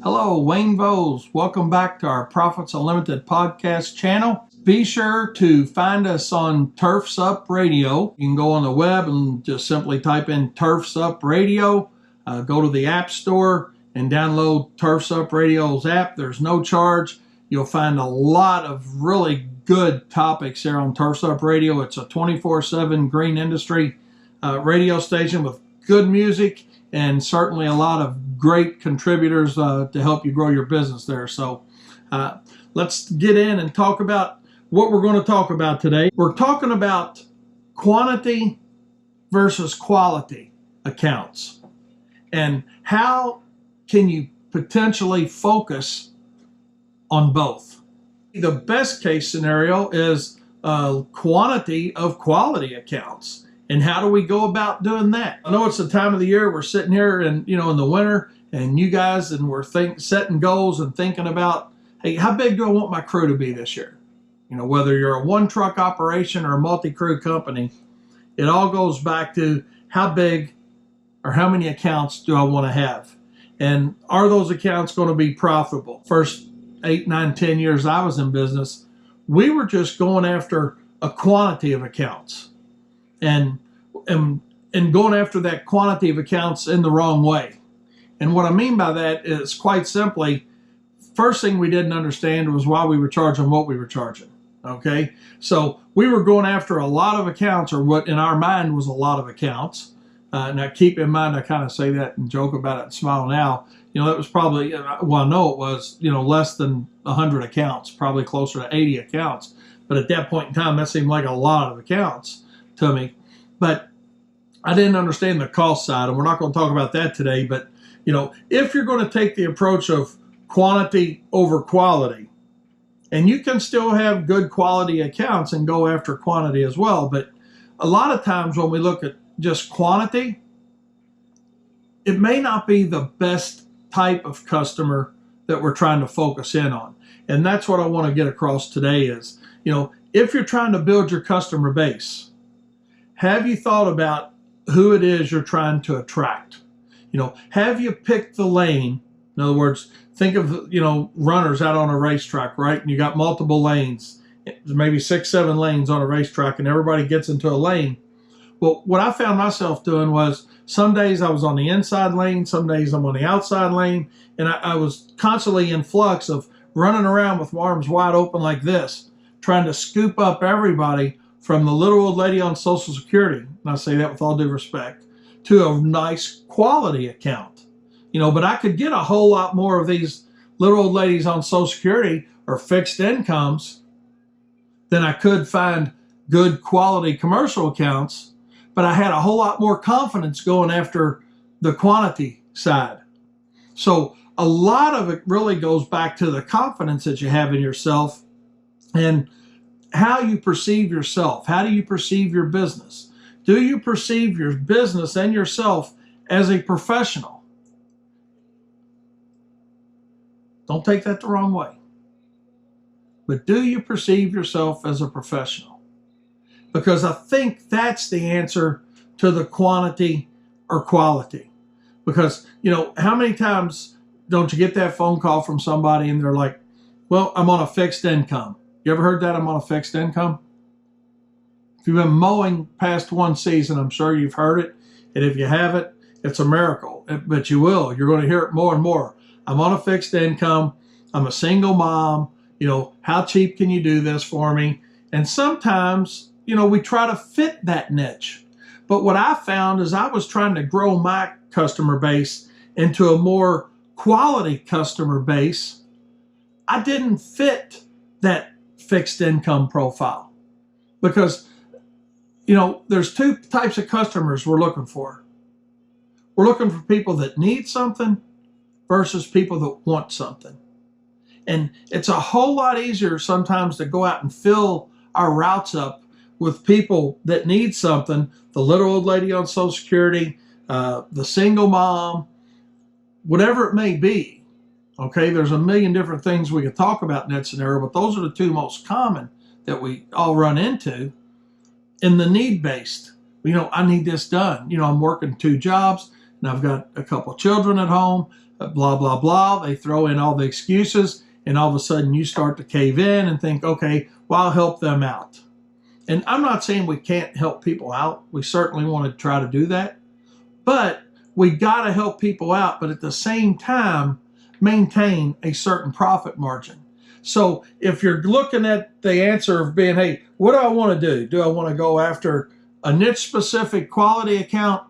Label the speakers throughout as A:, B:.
A: Hello, Wayne Vose. Welcome back to our Profits Unlimited podcast channel. Be sure to find us on Turfs Up Radio. You can go on the web and just simply type in Turfs Up Radio. Go to the App Store and download Turfs Up Radio's app. There's no charge. You'll find a lot of really good topics here on Turfs Up Radio. It's a 24/7 green industry radio station with good music and certainly a lot of great contributors to help you grow your business there. So let's get in and talk about what we're going to talk about today. We're talking about quantity versus quality accounts and how can you potentially focus on both. The best case scenario is quantity of quality accounts. And how do we go about doing that? I know it's the time of the year we're sitting here and in the winter and you guys and we're setting goals and thinking about, hey, how big do I want my crew to be this year? Whether you're a one truck operation or a multi-crew company, it all goes back to how big or how many accounts do I want to have? And are those accounts going to be profitable? First 8, 9, 10 years I was in business, we were just going after a quantity of accounts. And going after that quantity of accounts in the wrong way. And what I mean by that is quite simply, first thing we didn't understand was why we were charging what we were charging. Okay, so we were going after a lot of accounts, or what in our mind was a lot of accounts. Now keep in mind, I kind of say that and joke about it and smile now. That was probably, well, I know it was, less than 100 accounts, probably closer to 80 accounts. But at that point in time, that seemed like a lot of accounts to me. But I didn't understand the cost side, and we're not going to talk about that today. But if you're going to take the approach of quantity over quality, and you can still have good quality accounts and go after quantity as well, but a lot of times when we look at just quantity, it may not be the best type of customer that we're trying to focus in on. And that's what I want to get across today is, if you're trying to build your customer base, have you thought about who it is you're trying to attract? Have you picked the lane? In other words, think of, runners out on a racetrack, right? And you got multiple lanes, maybe 6, 7 lanes on a racetrack, and everybody gets into a lane. Well, what I found myself doing was some days I was on the inside lane, some days I'm on the outside lane, and I was constantly in flux of running around with my arms wide open like this, trying to scoop up everybody from the little old lady on Social Security, and I say that with all due respect, to a nice quality account. But I could get a whole lot more of these little old ladies on Social Security or fixed incomes than I could find good quality commercial accounts, but I had a whole lot more confidence going after the quantity side. So a lot of it really goes back to the confidence that you have in yourself and how you perceive yourself. How do you perceive your business? Do you perceive your business and yourself as a professional? Don't take that the wrong way. But do you perceive yourself as a professional? Because I think that's the answer to the quantity or quality. Because, how many times don't you get that phone call from somebody and they're like, well, I'm on a fixed income. You ever heard that? I'm on a fixed income? If you've been mowing past one season, I'm sure you've heard it. And if you haven't, it's a miracle. But you will. You're going to hear it more and more. I'm on a fixed income. I'm a single mom. How cheap can you do this for me? And sometimes, we try to fit that niche. But what I found is I was trying to grow my customer base into a more quality customer base. I didn't fit that fixed income profile because, there's 2 types of customers we're looking for. We're looking for people that need something versus people that want something. And it's a whole lot easier sometimes to go out and fill our routes up with people that need something, the little old lady on Social Security, the single mom, whatever it may be. Okay, there's a million different things we could talk about in that scenario, but those are the 2 most common that we all run into. In the need-based, I need this done. I'm working 2 jobs. and I've got a couple children at home, blah, blah, blah. They throw in all the excuses, and all of a sudden you start to cave in and think, okay, well, I'll help them out. And I'm not saying we can't help people out. We certainly want to try to do that. But we got to help people out, but at the same time, maintain a certain profit margin. So if you're looking at the answer of being, hey, what do I want to do? Do I want to go after a niche specific quality account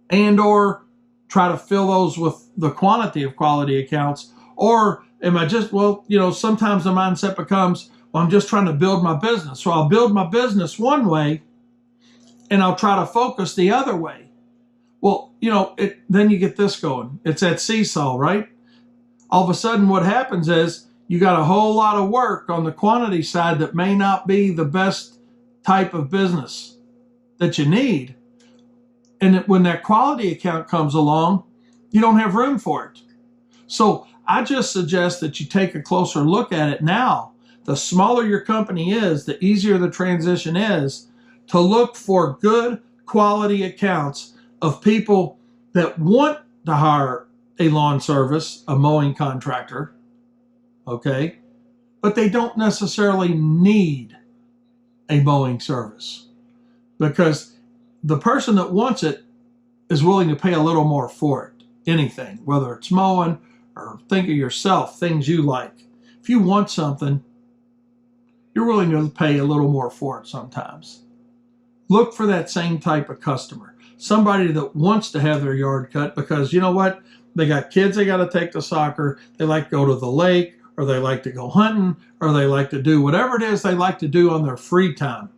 A: and or try to fill those with the quantity of quality accounts? Or am I just, well, sometimes the mindset becomes, well, I'm just trying to build my business. So I'll build my business one way and I'll try to focus the other way. Well, then you get this going. It's that seesaw, right? All of a sudden what happens is you got a whole lot of work on the quantity side that may not be the best type of business that you need. And when that quality account comes along, you don't have room for it. So I just suggest that you take a closer look at it now. The smaller your company is, the easier the transition is to look for good quality accounts of people that want to hire a lawn service, a mowing contractor, okay? But they don't necessarily need a mowing service because the person that wants it is willing to pay a little more for it. Anything, whether it's mowing or think of yourself, things you like. If you want something, you're willing to pay a little more for it sometimes. Look for that same type of customer. Somebody that wants to have their yard cut because you know what? They got kids they got to take to soccer. They like to go to the lake, or they like to go hunting, or they like to do whatever it is they like to do on their free time.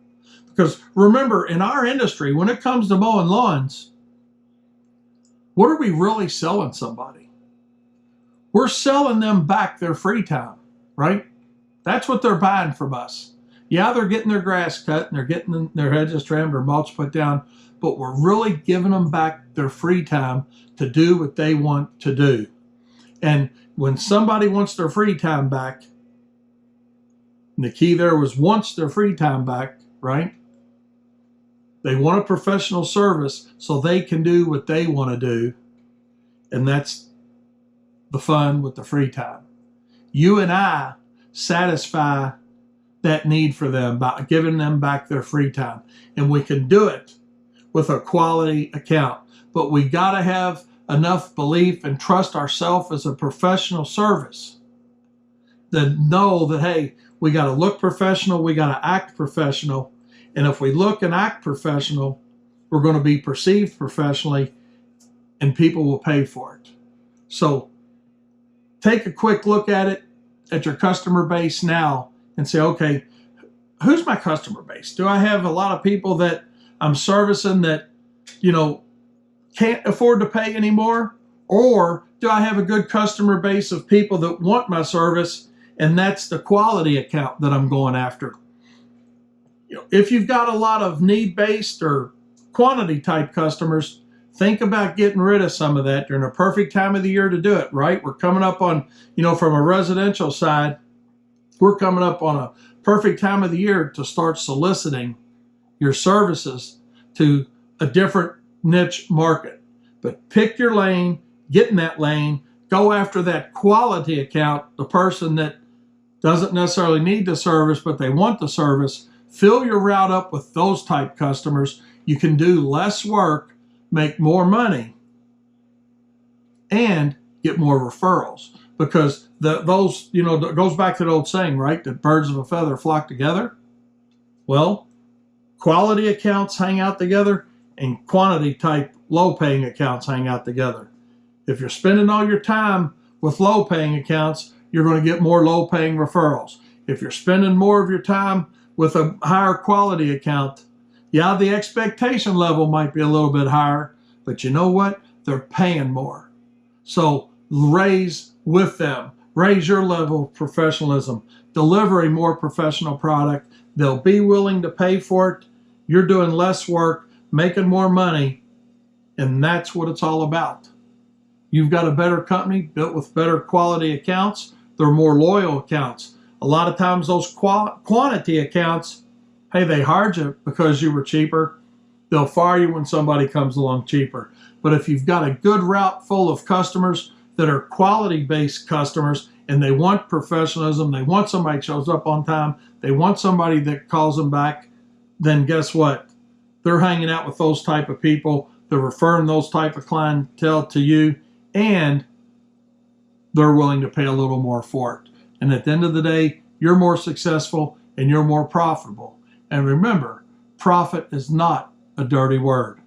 A: Because remember, in our industry, when it comes to mowing lawns, what are we really selling somebody? We're selling them back their free time, right? That's what they're buying from us. Yeah, they're getting their grass cut and they're getting their hedges trimmed or mulch put down, but we're really giving them back their free time to do what they want to do. And when somebody wants their free time back, and the key there was wants their free time back, right? They want a professional service so they can do what they want to do. And that's the fun with the free time. You and I satisfy that need for them by giving them back their free time. And we can do it with a quality account. But we got to have enough belief and trust ourselves as a professional service to know that, hey, we got to look professional, we got to act professional. And if we look and act professional, we're going to be perceived professionally and people will pay for it. So take a quick look at it, at your customer base now, and say, okay, who's my customer base? Do I have a lot of people that I'm servicing that, can't afford to pay anymore? Or do I have a good customer base of people that want my service, and that's the quality account that I'm going after? If you've got a lot of need-based or quantity-type customers, think about getting rid of some of that. You're in a perfect time of the year to do it, right? We're coming up on, from a residential side, we're coming up on a perfect time of the year to start soliciting your services to a different niche market. But pick your lane, get in that lane, go after that quality account, the person that doesn't necessarily need the service, but they want the service. Fill your route up with those type customers. You can do less work, make more money, and get more referrals. Because those, it goes back to the old saying, right? That birds of a feather flock together. Well, quality accounts hang out together and quantity type low paying accounts hang out together. If you're spending all your time with low paying accounts, you're going to get more low paying referrals. If you're spending more of your time with a higher quality account, yeah, the expectation level might be a little bit higher, but you know what? They're paying more. So raise with them. Raise your level of professionalism. Deliver a more professional product. They'll be willing to pay for it. You're doing less work, making more money, and that's what it's all about. You've got a better company built with better quality accounts. They're more loyal accounts. A lot of times those quantity accounts, hey, they hired you because you were cheaper. They'll fire you when somebody comes along cheaper. But if you've got a good route full of customers that are quality-based customers and they want professionalism, they want somebody that shows up on time, they want somebody that calls them back, then guess what? They're hanging out with those type of people. They're referring those type of clientele to you, and they're willing to pay a little more for it. And at the end of the day, you're more successful and you're more profitable. And remember, profit is not a dirty word.